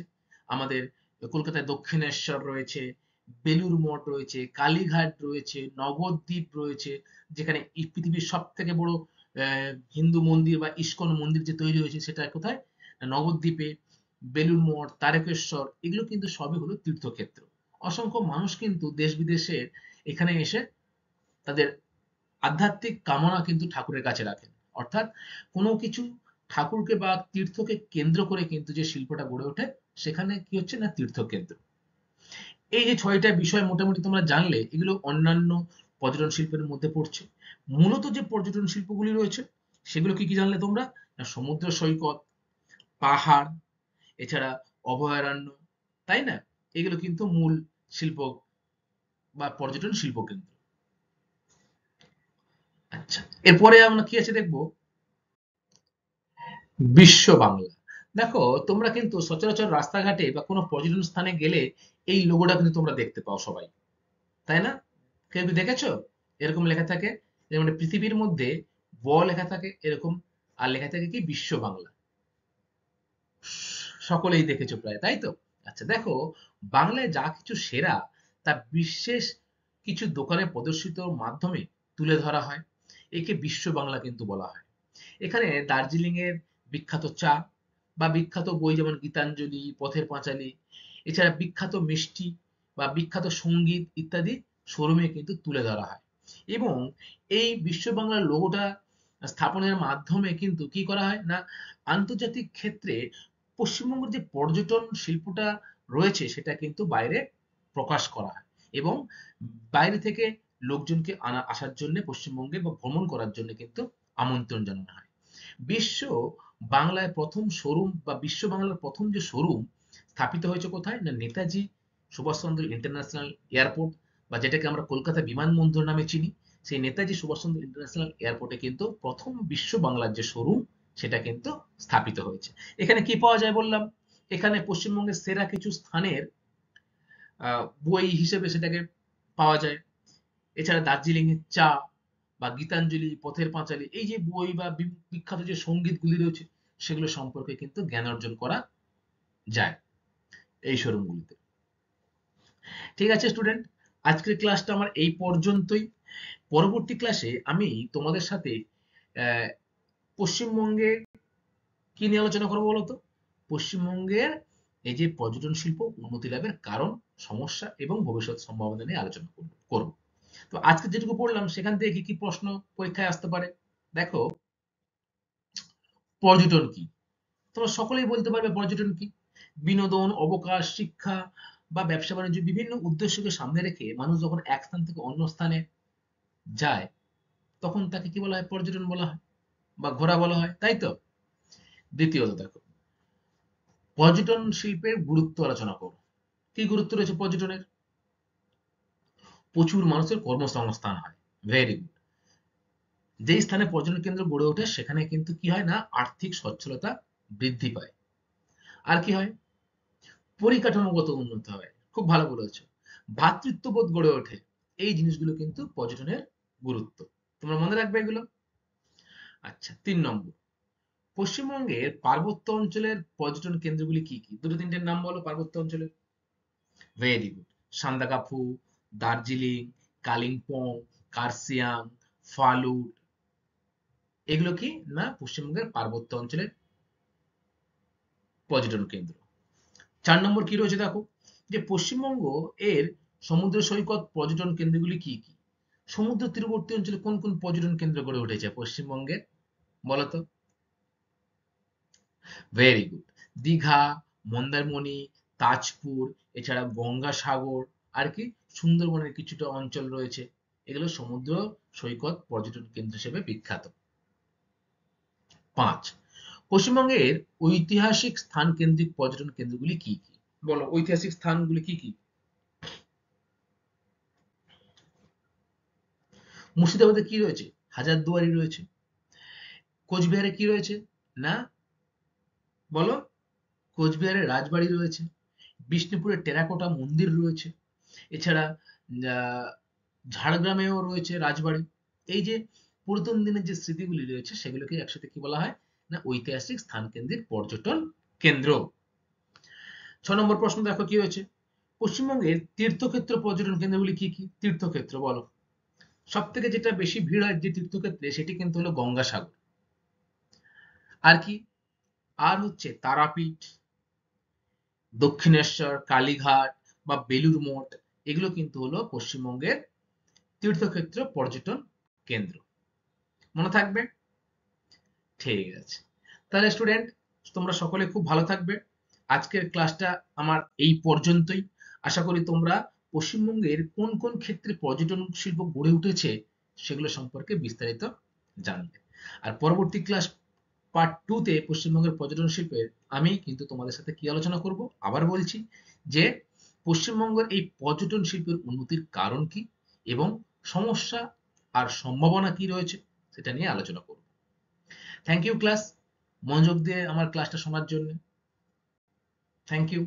আমাদের কলকাতায় দক্ষিণেশ্বর রয়েছে, বেলুর মঠ রয়েছে, কালীঘাট রয়েছে, নবদ্বীপ রয়েছে, যেখানে এই পৃথিবীর সব থেকে বড় হিন্দু মন্দির বা ইস্কন মন্দির যে তৈরি হয়েছে, সেটা কোথায়? না, নবদ্বীপে। বেলুর মঠ, তারকেশ্বর, এগুলো কিন্তু সবই হলো তীর্থক্ষেত্র। অসংখ্য মানুষ কিন্তু দেশ বিদেশের এখানে এসে তাদের আধ্যাত্মিক কামনা কিন্তু ঠাকুরের কাছে রাখেন। অর্থাৎ কোনো কিছু ঠাকুরকে বা তীর্থকে কেন্দ্র করে কিন্তু যে শিল্পটা গড়ে ওঠে, সেখানে কি হচ্ছে না, তীর্থকেন্দ্র। এই যে 6টা বিষয় মোটামুটি তোমরা জানলে, এগুলো অন্যান্য পর্যটন শিল্পের মধ্যে পড়ছে। মূলত যে পর্যটন শিল্পগুলি রয়েছে, সেগুলো কি কি জানলে তোমরা? না, সমুদ্র সৈকত, পাহাড়, এছাড়া অভয়ারণ্য, তাই না? এগুলো কিন্তু মূল শিল্প বা পর্যটন শিল্প কেন্দ্র। আচ্ছা, এরপরে আমরা কি আছে দেখবো? বিশ্ব বাংলা। দেখো, তোমরা কিন্তু সচরাচর রাস্তাঘাটে বা কোনো পর্যটন স্থানে গেলে এই লোগোটা কিন্তু তোমরা দেখতে পাও সবাই, তাই না? কেউ কি দেখেছো? এরকম লেখা থাকে, যেমন পৃথিবীর মধ্যে লেখা থাকে এরকম, আর লেখা থাকে কি বিশ্ব বাংলা। সকলেই দেখেছো প্রায়, তাই তো? আচ্ছা, দেখো, বাংলায় যা কিছু সেরা তা বিশেষ কিছু দোকানে প্রদর্শিত মাধ্যমে তুলে ধরা হয়। একে বিশ্ব বাংলা কিন্তু বলা হয়। এখানে দার্জিলিং এর বিখ্যাত চা বা বিখ্যাত বই যেমন গীতাঞ্জলি, পথের পাঁচালী, এছাড়া বিখ্যাত মিষ্টি বা বিখ্যাত সঙ্গীত ইত্যাদি শোরুমে কিন্তু তুলে ধরা হয়। এবং এই বিশ্ব বাংলার লোগোটা স্থাপনের মাধ্যমে কিন্তু কি করা হয় না, আন্তর্জাতিক ক্ষেত্রে পশ্চিমবঙ্গের যে পর্যটন শিল্পটা রয়েছে সেটা কিন্তু বাইরে প্রকাশ করা হয় এবং বাইরে থেকে লোকজনকে আসার জন্য পশ্চিমবঙ্গে বা ভ্রমণ করার জন্য কিন্তু আমন্ত্রণ জানানো হয়। বিশ্ব বাংলায় প্রথম শোরুম বা বিশ্ব বাংলার প্রথম যে শোরুম স্থাপিত হয়েছে কোথায় না, নেতাজি সুভাষচন্দ্র ইন্টারন্যাশনাল এয়ারপোর্ট বা যেটাকে আমরা কলকাতা বিমানবন্দর নামে চিনি, সেই নেতাজি সুভাষচন্দ্র ইন্টারন্যাশনাল এয়ারপোর্টে কিন্তু প্রথম বিশ্ব বাংলার যে শোরুম সেটা কিন্তু স্থাপিত হয়েছে। এখানে কি পাওয়া যায় বললাম, এখানে পশ্চিমবঙ্গের সেরা কিছু স্থানের বই হিসেবে সেটাকে পাওয়া যায়। এছাড়া দার্জিলিং এর চা বা গীতাঞ্জলি, পথের পাঁচালী, এই যে বই বা বিখ্যাত যে সঙ্গীতগুলি রয়েছে সেগুলো সম্পর্কে কিন্তু জ্ঞান অর্জন করা যায় এই শোরুমগুলিতে। ঠিক আছে স্টুডেন্ট, আজকের ক্লাসটা আমার এই পর্যন্তই। পরবর্তী ক্লাসে আমি তোমাদের সাথে আহ, পশ্চিমবঙ্গে কি নিয়ে আলোচনা করবো বলতো, পশ্চিমবঙ্গের এই যে পর্যটন শিল্প উন্নতি লাভের কারণ, সমস্যা এবং ভবিষ্যৎ সম্ভাবনা নিয়ে আলোচনা করব। তো আজকে যেটুকু পড়লাম সেখান থেকে কি কি প্রশ্ন পরীক্ষায় আসতে পারে। দেখো, পর্যটন কি? তোমরা সকলেই বলতে পারবে পর্যটন কি। বিনোদন, অবকাশ, শিক্ষা বা ব্যবসা বাণিজ্য বিভিন্ন উদ্দেশ্যকে সামনে রেখে মানুষ যখন এক স্থান থেকে অন্য স্থানে যায় তখন তাকে কি বলা হয়, পর্যটন বলা হয় বা ঘোরা বলা হয়, তাই তো। দ্বিতীয়ত দেখো, পর্যটন শিল্পের গুরুত্ব আলোচনা করো। কি গুরুত্ব রয়েছে পর্যটনের? প্রচুর মানুষের কর্মসংস্থান হয়। Very good. যেই স্থানে পর্যটন কেন্দ্র গড়ে ওঠে সেখানে কিন্তু কি হয় না, আর্থিক সচ্ছলতা বৃদ্ধি পায়। আর কি হয়, পরিকাঠামোগত উন্নতি হয়। খুব ভালো বলেছো। ভ্রাতৃত্ববোধ গড়ে ওঠে। এই জিনিসগুলো কিন্তু পর্যটনের গুরুত্ব। তোমরা মনে রাখবে এগুলো। আচ্ছা, 3 নম্বর, পশ্চিমবঙ্গের পার্বত্য অঞ্চলের পর্যটন কেন্দ্রগুলি কি কি? দুটো তিনটের নাম বলো পার্বত্য অঞ্চলের। Very good. সান্দাকাফু, দার্জিলিং, কালিম্পং, কার্সিয়াং, ফালুট, এগুলো কি না পশ্চিমবঙ্গের পার্বত্য অঞ্চলের পর্যটন কেন্দ্র। 4 নম্বর কি রয়েছে দেখো, যে পশ্চিমবঙ্গ এর সমুদ্র সৈকত পর্যটন কেন্দ্রগুলি কি কি? সমুদ্র তীরবর্তী অঞ্চলে কোন কোন পর্যটন কেন্দ্র গড়ে উঠেছে পশ্চিমবঙ্গের, বলতো। Very good. দীঘা, মন্দারমণি, তাজপুর, এছাড়া গঙ্গাসাগর, আর কি সুন্দরবনের কিছুটা অঞ্চল রয়েছে, এগুলো সমুদ্র সৈকত পর্যটন কেন্দ্র হিসেবে বিখ্যাত। 5, পশ্চিমবঙ্গের ঐতিহাসিক স্থান কেন্দ্রিক পর্যটন কেন্দ্রগুলি কি কি? বলো, ঐতিহাসিক স্থানগুলি কি কি? মুর্শিদাবাদে কি রয়েছে? হাজারদুয়ারি রয়েছে। কোচবিহারে কি রয়েছে না, বলো। কোচবিহারের রাজবাড়ি রয়েছে। বিষ্ণুপুরে টেরাকোটা মন্দির রয়েছে। এছাড়া ঝাড়গ্রামেও রয়েছে রাজবাড়ি। এই যে পুরাতন দিনের যে স্মৃতিগুলি রয়েছে সেগুলোকে একসাথে কি বলা হয় না, ঐতিহাসিক স্থান কেন্দ্রিক পর্যটন কেন্দ্র। 6 নম্বর প্রশ্ন দেখো কি হয়েছে, পশ্চিমবঙ্গের তীর্থক্ষেত্র পর্যটন কেন্দ্রগুলি কি কি? তীর্থক্ষেত্র বলো। সব থেকে যেটা বেশি ভিড় হয় যে তীর্থক্ষেত্রে সেটি কিন্তু হলো গঙ্গাসাগর। আর কি, আর হচ্ছে তারাপীঠ, দক্ষিণেশ্বর, কালীঘাট বা বেলুড় মঠ, এগুলো কিন্তু হলো পশ্চিমবঙ্গের তীর্থক্ষেত্র পর্যটন কেন্দ্র। মনে থাকবে? ঠিক আছে। তাহলে স্টুডেন্ট, তোমরা সকলে খুব ভালো থাকবে। আজকের ক্লাসটা আমার এই পর্যন্তই। আশা করি তোমরা পশ্চিমবঙ্গের কোন কোন ক্ষেত্রে পর্যটন শিল্প গড়ে উঠেছে সেগুলো সম্পর্কে বিস্তারিত জানবে। আর পরবর্তী ক্লাস পার্ট 2 তে পশ্চিমবঙ্গের পর্যটন শিল্পের আমি কিন্তু তোমাদের সাথে কি আলোচনা করব, আবার বলছি যে পশ্চিমবঙ্গের এই পর্যটন শিল্পের উন্নতির কারণ কি এবং সমস্যা আর সম্ভাবনা কি রয়েছে সেটা নিয়ে আলোচনা করব। থ্যাংক ইউ ক্লাস, মনোযোগ দিয়ে আমার ক্লাসটা শোনার জন্য। Thank you.